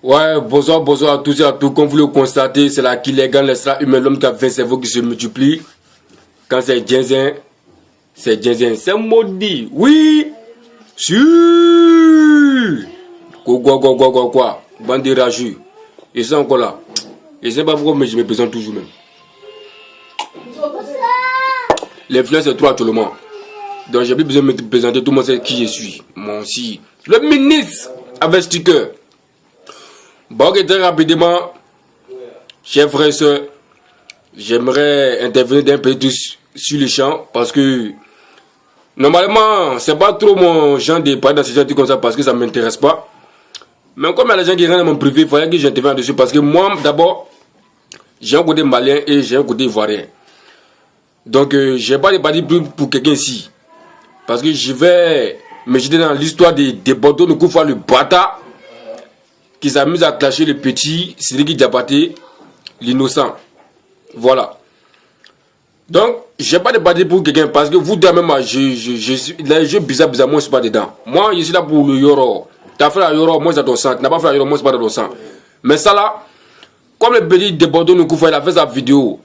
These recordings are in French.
Ouais, bonsoir, bonsoir à tous et à tous. Comme vous le constatez, c'est là qu'il est grand, l'extra-humain, l'homme qui a 20 cerveaux qui se multiplient. Quand c'est Djenzin, c'est maudit. Oui, si. Quoi. Bande de rageux. Ils sont encore là. Je ne sais pas pourquoi, mais je me présente toujours même. L'influence est trop actuellement. Donc j'ai plus besoin de me présenter, tout le monde sait qui je suis. Moi aussi. Le ministre avec sticker. Bon, ok, très rapidement, chers frères et sœurs, j'aimerais intervenir d'un peu sur le champ parce que normalement, c'est pas trop mon genre de parler dans ces gens comme ça parce que ça m'intéresse pas. Mais comme il y a des gens qui rentrent dans mon privé, il fallait que j'intervienne dessus parce que moi, d'abord, j'ai un côté malien et j'ai un côté ivoirien. Donc, je n'ai pas de parti pour quelqu'un ici. Parce que je vais me jeter dans l'histoire des Bordeaux, nous couvrons le bâtard qui s'amuse à clasher le petit Sidiki Diabaté, l'innocent. Voilà. Donc, je n'ai pas de parti pour quelqu'un parce que vous, même, les jeux bizarres, moi, je ne suis pas dedans. Moi, je suis là pour le Yoro. Tu as fait la Yoro, moi, c'est dans ton sang. Tu n'as pas fait la Yoro, moi, c'est pas dans ton sang. Mais ça là, comme le petit de Bordeaux, nous couvrons, il a fait sa vidéo.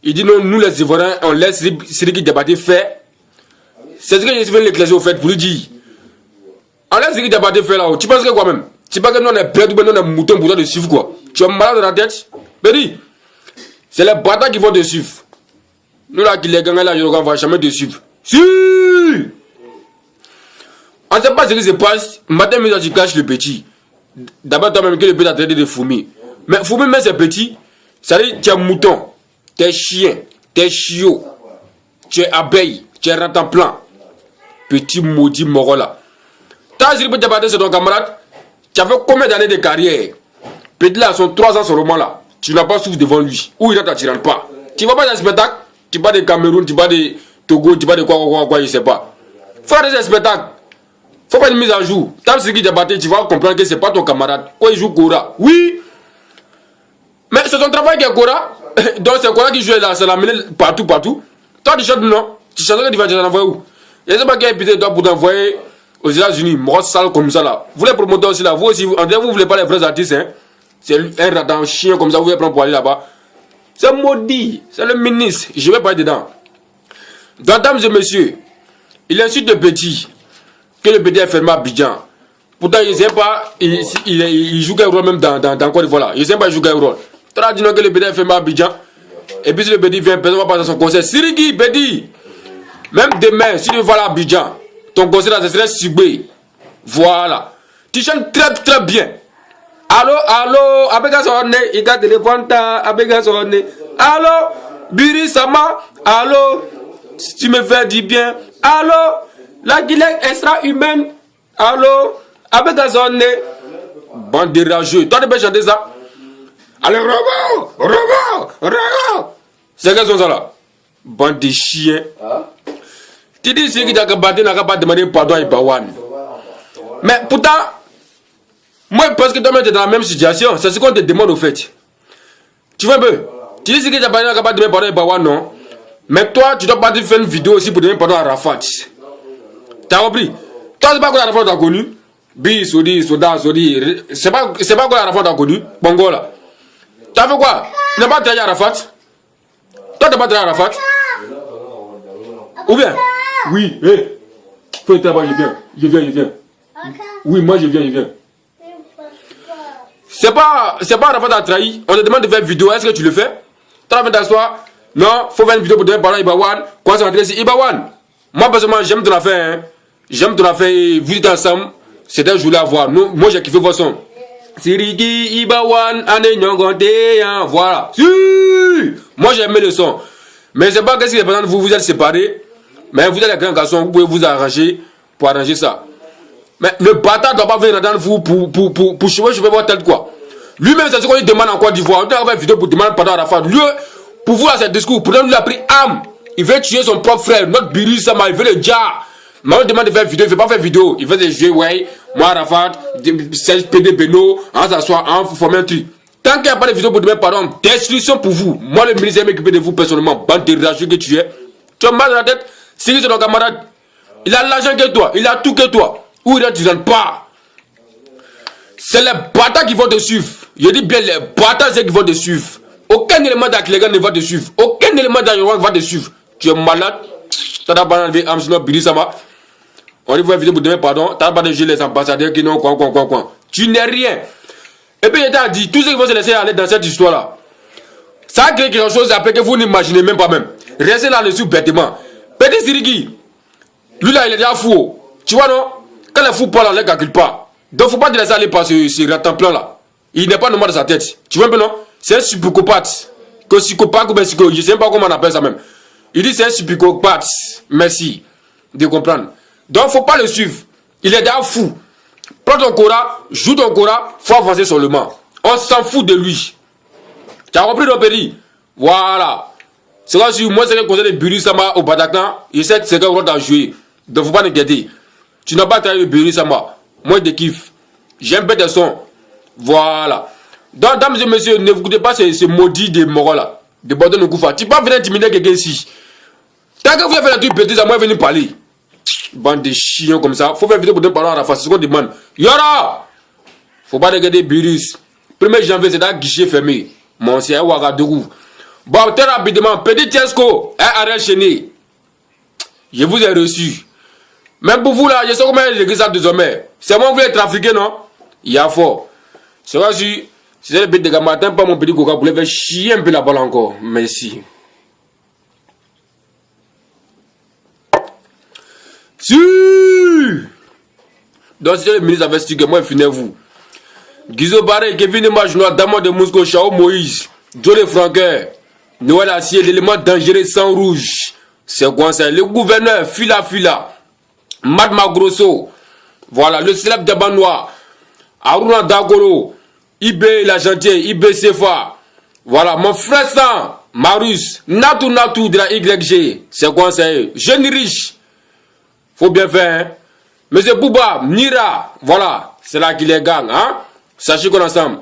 Il dit non, nous les Ivoiriens, on laisse Sidiki Diabaté faire. C'est ce que je viens de l'éclaircir au fait pour lui dire. On laisse Sidiki Diabaté faire là-haut. Tu penses que quoi même? Tu penses que nous on est prêts ou bien nous on est moutons pour toi de suivre quoi? Tu es malade dans la tête? Bédi, c'est les bâtards qui vont te suivre. Nous là qui les gagnons là, on va jamais te suivre. Si! On ne sait pas ce qui se passe. Matin, mais tu caches le petit. D'abord toi-même que le petit a traité de fourmi. Mais fourmi, mais c'est petit. Ça dit, tu es mouton. Tu es chien, tu es chiot, tu es abeille, tu es rataplan. Petit maudit moro là. T'as dit que c'est ton camarade. Tu as fait combien d'années de carrière? Petit là, son 3 ans, ce roman là. Tu n'as pas souffert devant lui. Ou il ne t'attire pas. Tu vas pas dans le spectacle. Tu vas de Cameroun, tu vas de Togo, tu vas de quoi, je sais pas. Faire des spectacles. Faut pas une mise à jour. T'as dit que tu vas comprendre que c'est pas ton camarade. Quoi, il joue Kora? Oui. Mais c'est ton travail qui est Kora. Donc c'est Kora qui joue là, c'est la mêlée partout. Toi tu chantes non? Tu chantes que tu vas t'envoyer où? Je ne sais pas quel épithète toi pour t'envoyer aux États-Unis, mort sale comme ça là. Vous les promoteurs aussi là, vous aussi, en vous voulez pas les vrais artistes, hein? C'est un raton chien comme ça, vous voulez prendre pour aller là-bas. C'est maudit, c'est le ministre, je vais pas être dedans. Donc, dames et messieurs, il insulte le petit, que le petit est fermé à Abidjan. Pourtant, il ne sait pas, il joue quel rôle même dans Côte d'Ivoire là. Il ne sait pas, il joue quel rôle. Tu as dit non que le petit est fermé à Abidjan. Et puis si le petit vient, personne ne va passer son concert. Sidiki, petit, même demain, si tu vas à Abidjan, ton concert là, ce serait Subé. Voilà. Tu chantes très bien. Allô, Abega Sonne, il a téléphone, Abega Sonne. Allô, Biri Sama, allô, si tu me fais du bien. Allô, la Guinée extra-humaine. Allô, Abega Sonne. Bande de rageux. Toi, tu peux chanter ça? Allez, robot. C'est quels sont ça là? Bande de chiens. Tu dis ce qui t'a battu, n'a pas demandé pardon à Ibawan. Mais pourtant, moi je pense que toi-même tu es dans la même situation. C'est ce qu'on te demande au fait. Tu vois un peu? Tu dis ce qui t'a battu, n'a pas demandé pardon à Ibawan, non? Mais toi, tu dois pas te faire une vidéo aussi pour demander pardon à Rafat. T'as compris? Toi, c'est pas quoi Rafat t'as connu? Bi, Sodi. C'est pas quoi Rafat t'as connu? Bongo là. T'as fait quoi? Tu n'as pas travaillé à Rafat? Toi, tu n'as pas travaillé à Rafat? Ou bien? Oui, hé. Faut être là-bas, je viens. Oui, moi je viens. C'est pas Rafat à trahi. On te demande de faire une vidéo, est-ce que tu le fais? Tu as fait t'asseoir? Non, faut faire une vidéo pour donner parler à Ibawan. Quoi, c'est rentré ici? Ibawan, moi personnellement, j'aime ton affaire. Hein. J'aime ton affaire. Vous êtes ensemble. C'est un jour à voir. Moi, j'ai kiffé votre son. Sidiki Ibawan ane nyongonte voilà. Moi j'ai aimé le son. Mais c'est pas qu'est-ce qui est présent, vous êtes séparés. Mais vous êtes les grands garçons, vous pouvez vous arranger pour arranger ça. Mais le bâtard doit pas venir dans vous pour cheveux votre tête quoi. Lui-même c'est ce qu'on lui demande en Côte d'Ivoire. On doit faire une vidéo pour demander pardon à Rafat. Lui, pour vous à ce discours, pourtant lui a pris âme. Il veut tuer son propre frère, notre Biri Sama, il veut le jar. Mais on demande de faire vidéo, il ne fait pas faire vidéo. Il fait des jeux, ouais. Moi, Rafat, Serge PD Beno, on s'assoit, on forme un truc. Tant qu'il n'y a pas de vidéo pour demander pardon, destruction pour vous. Moi, le ministre, je m'occuper de vous personnellement. Bande de rageux que tu es. Tu as mal dans la tête. C'est ton camarade. Il a l'argent que toi. Il a tout que toi. Ou il ne te donne pas. c'est les bâtards qui vont te suivre. Je dis bien les bâtards, c'est qui vont te suivre. Aucun élément d'Aklegan ne va te suivre. Aucun élément d'Ayoran va te suivre. Tu es malade. T'as pas enlevé Amsino Bilisama. On lui voit vidéo pour demain, pardon. T'as pas de les ambassadeurs qui n'ont quoi. Tu n'es rien. Et puis, il t'a dit, tous ceux qui vont se laisser aller dans cette histoire-là, ça a créé quelque chose après que vous n'imaginez même pas même. Restez là-dessus bêtement. Petit Siriki, lui là, il est déjà fou. Tu vois, non? Quand les fous parlent, on ne les calcule pas. Donc, faut pas te laisser aller par ce ratant-plan là. Il n'est pas normal de sa tête. Tu vois un peu, non? C'est un psychopathe. Que psychopathe ou bien psycho, je ne sais pas comment on appelle ça même. Il dit c'est un psychopathe. Merci de comprendre. Donc, faut pas le suivre. Il est déjà fou. Prends ton Cora, joue ton Cora, faut avancer sur le mât. On s'en fout de lui. Tu as compris ton péri? Voilà. C'est comme si moi, c'est que conseil de Buri Sama au Bataclan, il sait que c'est qu'on va jouer. Donc, faut pas t'inquiéter. Tu n'as pas travaillé le Buri Sama. Moi, je te kiffe. J'aime bien tes sons. Voilà. Donc, dames et messieurs, ne vous écoutez pas ce maudit de Moro là. De Bordon de Koufa. Tu peux pas venir intimider quelqu'un ici. Tant que vous avez fait la truc bêtise, à moi, venir parler. Bande de chiens comme ça. Faut faire vidéo pour te parler à la face. C'est ce qu'on demande. Yora! Faut pas regarder virus. 1er janvier, c'est un guichet fermé. Mon c'est un Ouagadougou. Bon, très rapidement, petit Tiesco, un arrêt chaîné. Je vous ai reçu. Même pour vous là, je sais comment l'église ça désormais. C'est moi qui voulais trafiquer, non? Il y a fort. C'est vrai si c'est le petit de matin, pas mon petit coca pour le faire chier un peu la balle encore. Merci. Si! Donc, si le ministre avait dit que moi, finissez-vous. Guizo Barre, Kevin Majnois, Damon de Moscou, Chao Moïse, Jolie Franqueur, Noël Assier, l'élément dangereux sans rouge. C'est quoi ça? Le gouverneur, Fila, Mad Magrosso, voilà, le célèbre Dabanois, Aruna Dagoro, Ibé la Gentier, Ibé Sefa, voilà, mon frère San, Marus, Natou de la YG, c'est quoi ça? Jeune riche. Faut bien faire, hein. Monsieur Bouba, Nira, voilà, c'est là qu'il les gagne, hein. Sachez qu'on est ensemble.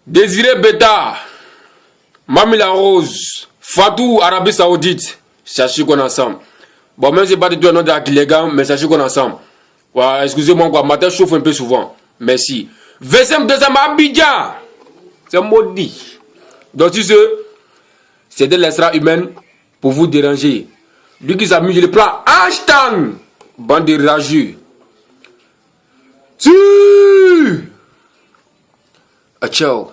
Désiré Beta, Mamila Rose, Fatou, Arabie Saoudite, sachez qu'on est ensemble. Bon, même si c'est pas du tout un nom de les gagne, mais sachez qu'on est ensemble. Voilà, excusez-moi, quoi, matin chauffe un peu souvent. Merci. VSM 200 Abidjan, c'est maudit. Donc, tu sais, c'était l'extra-humaine pour vous déranger. Lui qui s'amuse, je le prends hashtag bande de rageux. Si! Ciao.